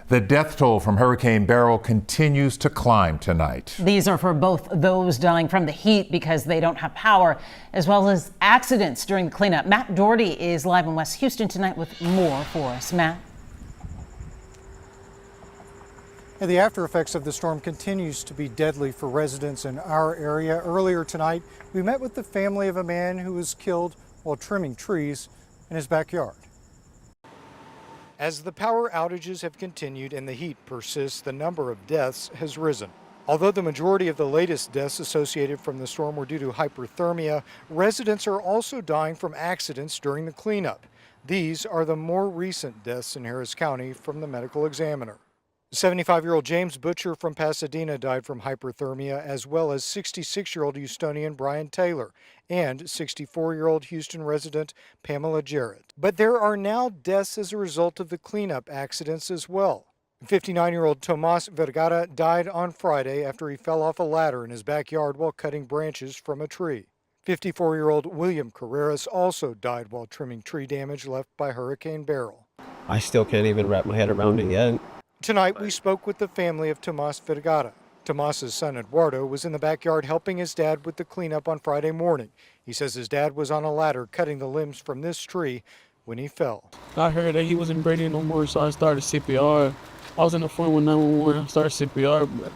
The death toll from Hurricane Beryl continues to climb tonight. These are for both those dying from the heat because they don't have power, as well as accidents during the cleanup. Matt Doherty is live in West Houston tonight with more for us. Matt. And the after effects of the storm continues to be deadly for residents in our area. Earlier tonight, we met with the family of a man who was killed while trimming trees in his backyard. As the power outages have continued and the heat persists, the number of deaths has risen. Although the majority of the latest deaths associated from the storm were due to hyperthermia, residents are also dying from accidents during the cleanup. These are the more recent deaths in Harris County from the medical examiner. 75-year-old James Butcher from Pasadena died from hyperthermia, as well as 66-year-old Houstonian Brian Taylor and 64-year-old Houston resident Pamela Jarrett. But there are now deaths as a result of the cleanup accidents as well. 59-year-old Tomas Vergara died on Friday after he fell off a ladder in his backyard while cutting branches from a tree. 54-year-old William Carreras also died while trimming tree damage left by Hurricane Beryl. I still can't even wrap my head around it yet. Tonight, we spoke with the family of Tomas Vergara. Tomas's son Eduardo was in the backyard helping his dad with the cleanup on Friday morning. He says his dad was on a ladder cutting the limbs from this tree when he fell. I heard that he wasn't breathing no more, so I started CPR. I was in the phone with 911. I started CPR. But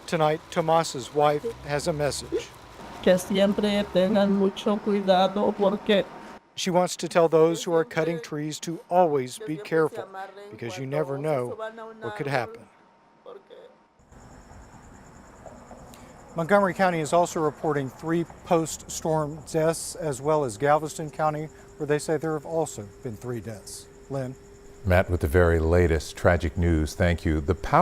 Tonight, Tomas's wife has a message. Que siempre tengan mucho cuidado porque She wants to tell those who are cutting trees to always be careful because you never know what could happen. Montgomery County is also reporting 3 post-storm deaths, as well as Galveston County, where they say there have also been 3 deaths. Lynn? Matt with the very latest tragic news. Thank you. The power